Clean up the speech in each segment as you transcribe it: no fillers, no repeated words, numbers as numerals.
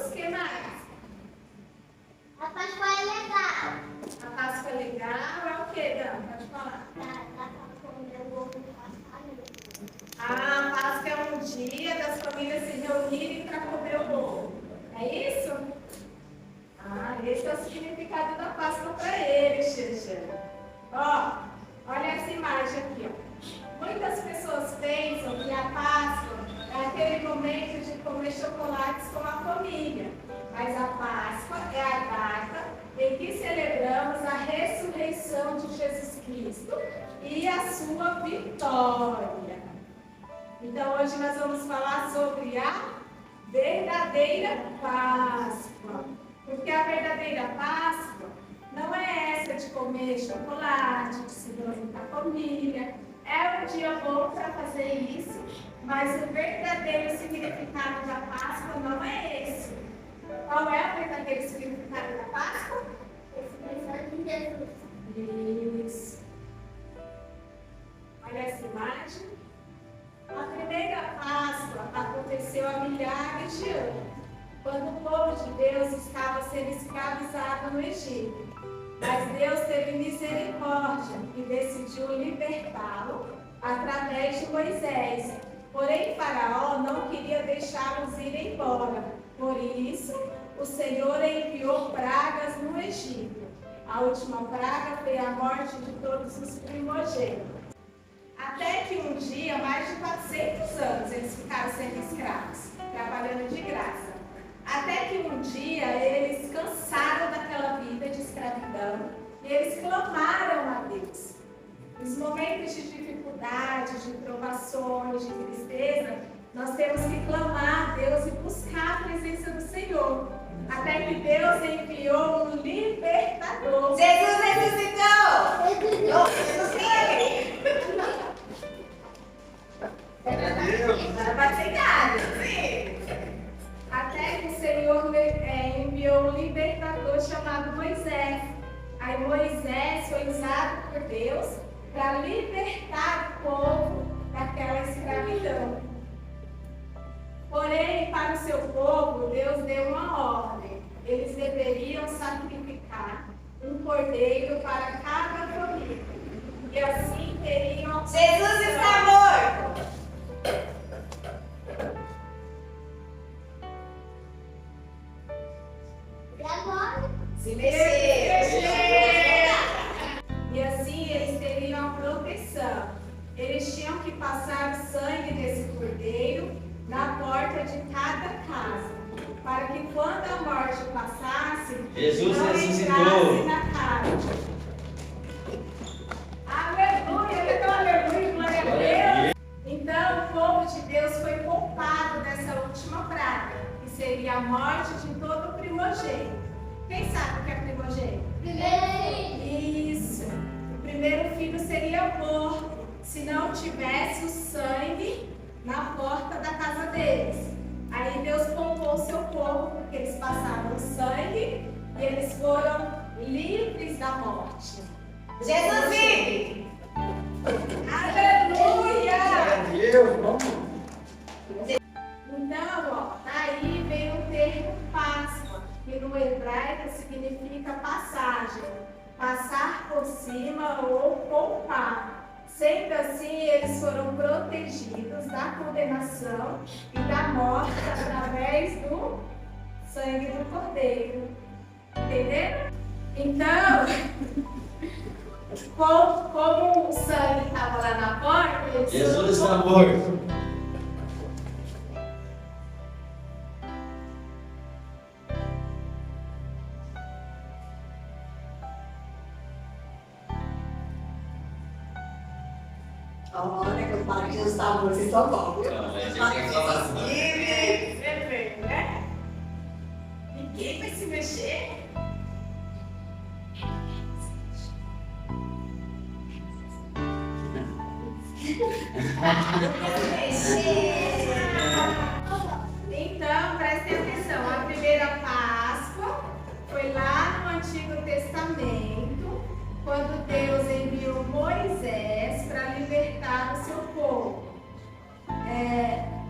Jesus. Que mais? A Páscoa é legal. A Páscoa é legal. É o que, Dan? Pode falar. Dá pra comer o ovo de Páscoa. A Páscoa é um dia das famílias se reunirem para comer o bolo. É isso? Esse é o significado da Páscoa para eles, Xixi. Ó, olha essa imagem aqui, ó. Muitas pessoas pensam que a Páscoa é aquele momento de comer chocolates com a família. Mas a Páscoa é a data em que celebramos a ressurreição de Jesus Cristo e a sua vitória. Então, hoje nós vamos falar sobre a verdadeira Páscoa. Porque a verdadeira Páscoa não é essa de comer chocolate, de se reunir com a família. É um dia bom para fazer isso, mas o verdadeiro significado da Páscoa não é esse. Qual é o verdadeiro significado da Páscoa? Ressurreição de Jesus. Isso. Olha essa imagem. A primeira Páscoa aconteceu há milhares de anos, quando o povo de Deus estava sendo escravizado no Egito. Mas Deus teve misericórdia e decidiu libertá-lo através de Moisés. Porém, Faraó não queria deixá-los ir embora. Por isso, o Senhor enviou pragas no Egito. A última praga foi a morte de todos os primogênitos. Até que um dia, mais de 400 anos, eles ficaram sendo escravos, trabalhando de graça. Até que um dia, eles cansaram daquela vida de escravidão e eles clamaram a Deus. Nos momentos de dificuldade, de provações, de tristeza, nós temos que clamar a Deus e buscar a presença do Senhor. Até que Deus enviou um libertador. Jesus ressuscitou! Pode ser nada, sim. Até que o Senhor enviou um libertador chamado Moisés. Aí Moisés foi usado por Deus para libertar o povo daquela escravidão. Porém, para o seu povo, Deus deu uma ordem. Eles deveriam sacrificar um cordeiro para cada família. E assim teriam... Jesus está morto! E agora? Se mexer! E assim eles teriam a proteção. Eles tinham que passar o sangue desse cordeiro na porta de cada casa, para que quando a morte passasse, Jesus não ressuscitou. entrasse na casa. Aleluia, aleluia, glória a Deus. Então o povo de Deus foi poupado dessa última praga, que seria a morte de todo primogênito. Quem sabe o que é primogênito? Isso. O primeiro filho seria morto se não tivesse o sangue na porta da casa deles. Aí Deus poupou o seu povo, porque eles passaram o sangue e eles foram livres da morte. Jesus vive! Aleluia! Deus, vamos. Então, ó, daí vem o termo Páscoa, que no hebraico significa passagem, passar por cima ou poupar. Sendo assim, eles foram protegidos da condenação e da morte através do sangue do cordeiro. Entenderam? Então, como o sangue estava lá na porta, eles Jesus foram está morto. Olha que eu falo que Jesus está morto, vocês estão bons. Não, mas eu tenho que falar. Vive! Você vê, né? Ninguém vai se mexer. Então, prestem atenção. A primeira Páscoa foi lá no Antigo Testamento, quando Deus enviou Moisés para libertar o seu povo.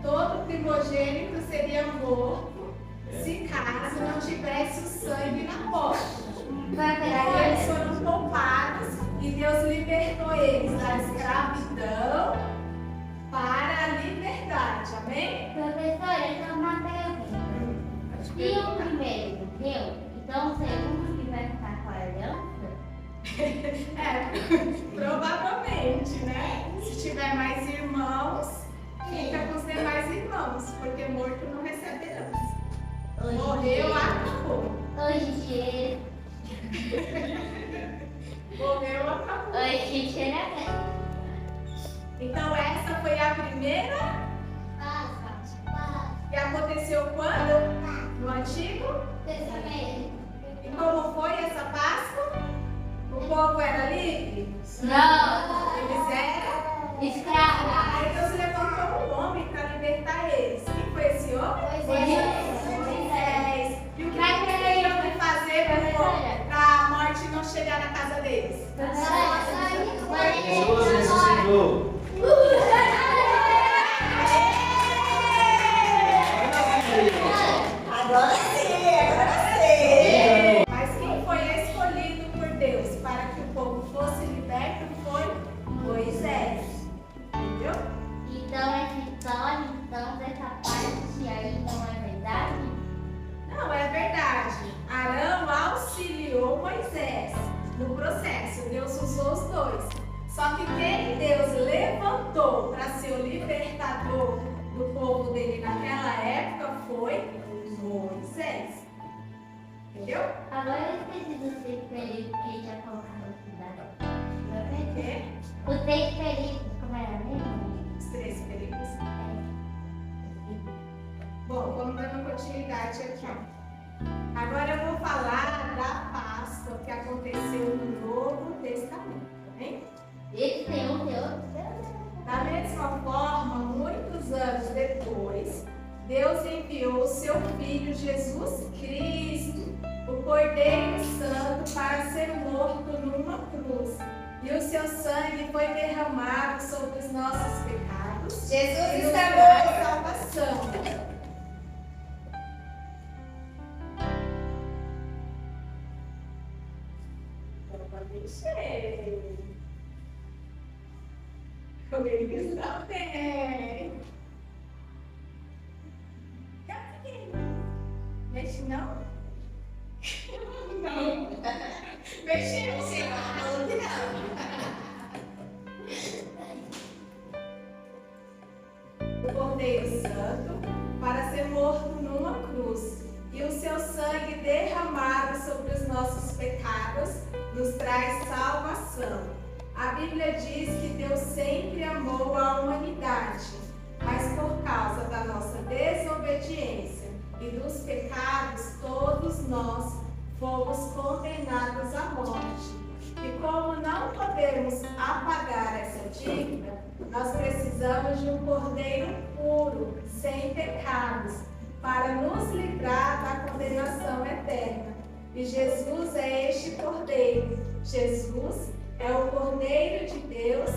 Todo primogênito seria morto se caso tivesse o sangue na porta. E Vai aí eles foram poupados e Deus libertou eles da escravidão para a liberdade. Amém? Professora, eu tenho uma pergunta. Se o primeiro morreu, então o segundo que vai ficar com a aliança? Provavelmente, né? Se tiver mais irmãos, fica com os demais irmãos, porque morto não recebe herança. Morreu, acabou. Hoje Morreu, acabou. era Então essa foi a primeira que aconteceu quando? No Antigo? E como foi essa Páscoa? O povo era livre? Não, Eles eram? escrava. Aí Deus levantou um homem para libertar eles. Quem foi esse homem? Moisés. E o que ele tinha que fazer para a morte não chegar na casa deles? Jesus ressuscitou. Agora sim, agora sim. Mas quem foi escolhido por Deus para que o povo fosse liberto foi Moisés. Entendeu? Então essa história, dessa parte aí não é verdade? Não, é verdade. Arão auxiliou Moisés no processo. Deus usou os dois. Só que quem Deus levantou para ser o libertador do povo dele naquela época foi Moisés. Entendeu? Agora eu esqueci dos 3 períodos que já colocaram na cidade. O quê? Os 3 períodos, como era mesmo? Os 3 perigos. Bom, vamos dando continuidade aqui. Agora eu vou falar da Páscoa que aconteceu no Novo Testamento. Hein? Esse tem um, tem outro. Da mesma forma, muitos anos depois, Deus enviou o seu Filho Jesus Cristo, o Cordeiro Santo, para ser morto numa cruz. E o seu sangue foi derramado sobre os nossos pecados. Jesus e nos está traz morto. salvação. Eles também. Mexe não? Não. Mexeu sim. O Cordeiro Santo para ser morto numa cruz. E o seu sangue derramado sobre os nossos pecados nos traz salvação. A Bíblia diz que Deus sempre amou a humanidade, mas por causa da nossa desobediência e dos pecados, todos nós fomos condenados à morte. E como não podemos apagar essa dívida, nós precisamos de um cordeiro puro, sem pecados, para nos livrar da condenação eterna. E Jesus é este cordeiro. Jesus é o Cordeiro de Deus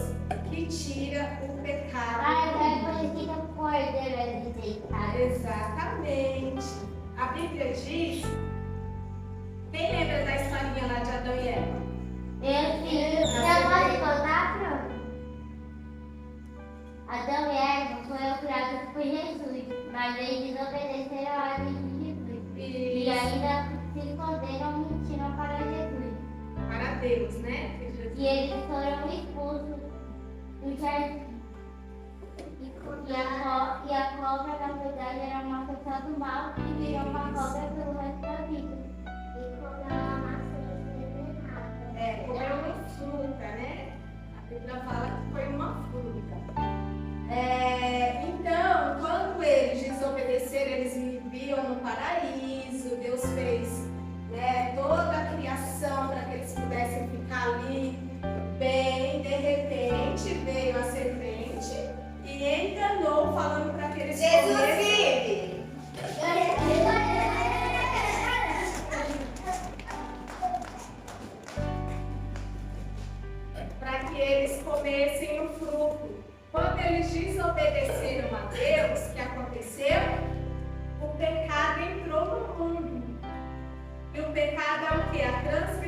que tira o pecado. É conhecido como cordeiro rejeitado. Exatamente. A Bíblia diz. Quem lembra da historinha lá de Adão e Eva? Eu posso contar, Pro? Adão e Eva foram criados por Jesus, mas eles desobedeceram a ordem de Jesus. E ainda se esconderam mentindo para Jesus. Para Deus, né? E eles foram expulsos do jardim. E a cobra, na verdade, era uma pessoa do mal que virou uma cobra pelo resto da vida. Comeu uma fruta, né? A Bíblia fala que foi uma fruta. Então, quando eles desobedeceram, eles viviam no paraíso. Deus fez, né, toda a criação para que eles pudessem ficar ali bem. De repente veio a serpente e enganou, falando para que eles Jesus comessem. vive.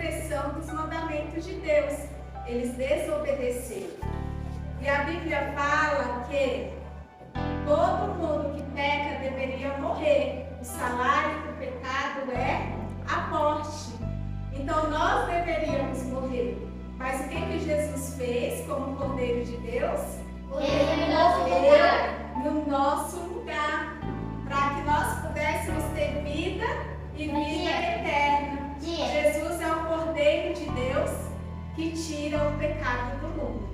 proteção dos mandamentos de Deus. Eles desobedeceram. E a Bíblia fala que todo mundo que peca deveria morrer. O salário do pecado é a morte. Então nós deveríamos morrer. Mas o que Jesus fez como Cordeiro de Deus? Ele morreu no nosso lugar, para que nós pudéssemos ter vida e vida eterna. Jesus é o Cordeiro de Deus que tira o pecado do mundo.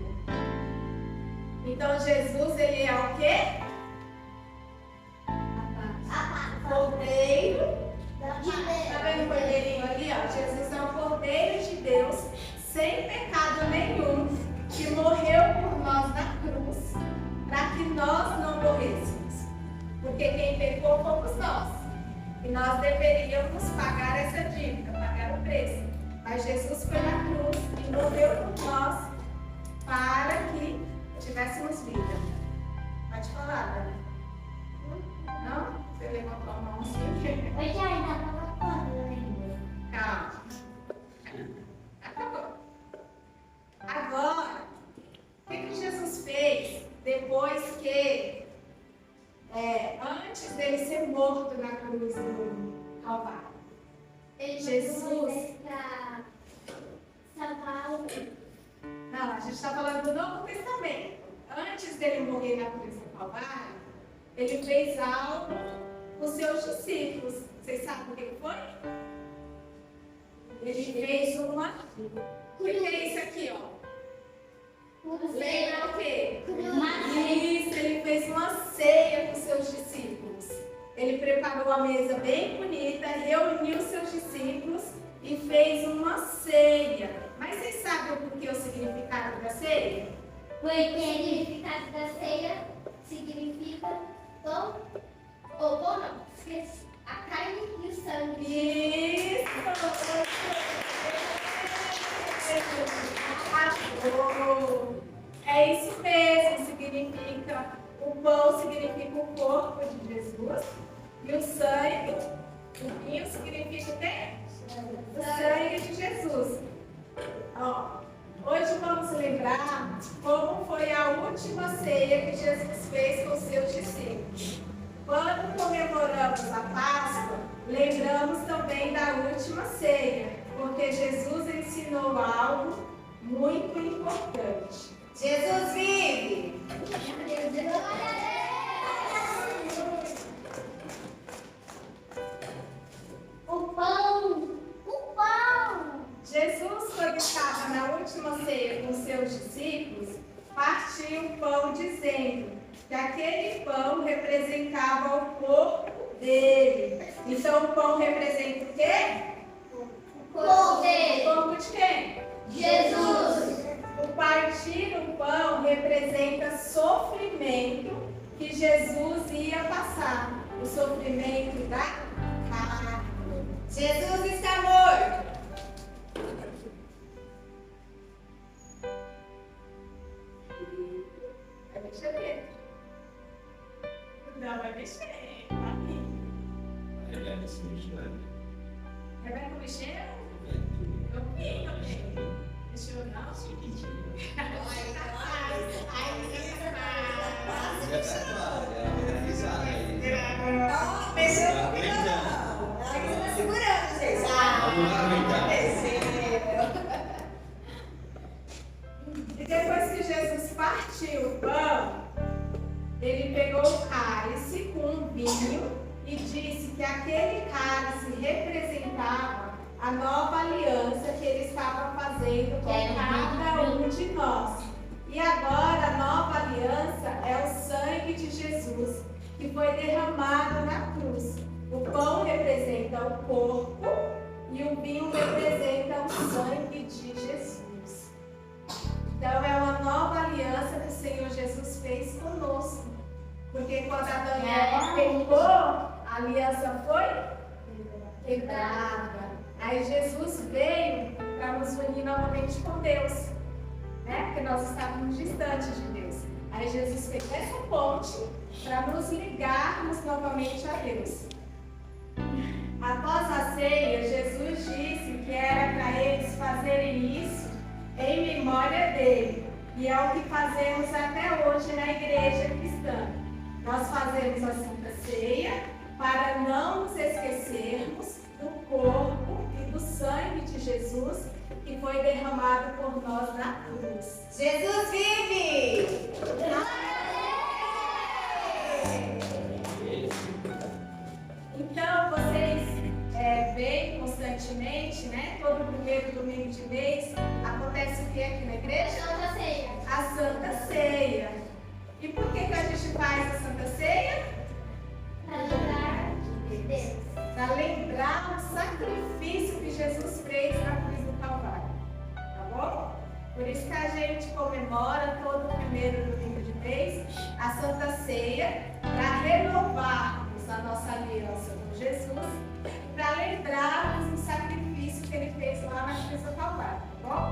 Então Jesus, ele é o quê? Cordeiro. Está vendo o cordeirinho ali? Ó? Jesus é o Cordeiro de Deus, sem pecado nenhum, que morreu por nós na cruz, para que nós não morrêssemos. Porque quem pecou fomos nós. E nós deveríamos pagar essa dívida, pagar o preço. Mas Jesus foi na cruz e morreu por nós para que tivéssemos vida. Pode falar, Dani. Não? Você levantou a mão assim. Oi, já ainda estava falando ainda. Calma. Acabou. Agora, o que Jesus fez depois que, antes dele ser morto na cruz do Calvário? Jesus. Para salvar o... Não, a gente está falando do Novo Testamento. Antes dele morrer na cruz do Calvário, ele fez algo com seus discípulos. Vocês sabem o que foi? Ele fez uma... O que é isso aqui, ó? Lembra o quê? Isso, ele fez uma ceia com seus discípulos. Ele preparou a mesa bem bonita, reuniu seus discípulos e fez uma ceia. Mas vocês sabem o que é o significado da ceia? Porque o significado da ceia significa pão, ou pão não, esqueci, a carne e o sangue. Isso! Arrasou! É isso mesmo, significa, o pão significa o corpo de Jesus e o sangue, o vinho significa o quê? O sangue de Jesus. Ó, hoje vamos lembrar como foi a última ceia que Jesus fez com seus discípulos. Quando comemoramos a Páscoa, lembramos também da última ceia, porque Jesus ensinou algo muito importante. Jesus vive! O pão! Jesus, quando estava na última ceia com seus discípulos, partiu o pão dizendo que aquele pão representava o corpo dele. Então o pão representa o quê? O corpo dele. O corpo de quem? Jesus. O partir o pão representa sofrimento que Jesus ia passar. O sofrimento da carne. Jesus está morto. Vai mexer. Não, vai mexer. Rebeca se mexendo. Rebeca mexeu? Eu vi também. Mexeu não? Ai, capaz. Ai, Não, mexeu comigo não. Ela que está segurando, gente. E depois que Jesus partiu o pão, ele pegou o cálice com um vinho e disse que aquele cálice representava a nova aliança que ele estava fazendo com cada um de nós. E agora a nova aliança é o sangue de Jesus que foi derramado na cruz. O pão representa o corpo e o vinho representa o sangue de Jesus. Então é uma nova aliança que o Senhor Jesus fez conosco. Porque quando Adão e Eva pecou, a aliança foi quebrada. Aí Jesus veio para nos unir novamente com Deus, né? Porque nós estávamos distantes de Deus. Aí Jesus fez essa ponte para nos ligarmos novamente a Deus. Após a ceia, Jesus disse que era para eles fazerem isso em memória dele. E é o que fazemos até hoje na igreja cristã. Nós fazemos a Santa Ceia para não nos esquecermos do corpo e do sangue de Jesus que foi derramado por nós na cruz. Jesus vive! Então, vocês veem constantemente, né? Todo primeiro domingo de mês, acontece o que aqui na igreja? Santa Ceia. A Santa Ceia. E por que a gente faz a Santa Ceia? Para lembrar de Deus. Para lembrar o sacrifício que Jesus fez na cruz do Calvário. Tá bom? Por isso que a gente comemora todo o primeiro domingo de mês a Santa Ceia, para renovarmos a nossa aliança com Jesus, para lembrarmos do sacrifício que ele fez lá na cruz do Calvário. Tá bom?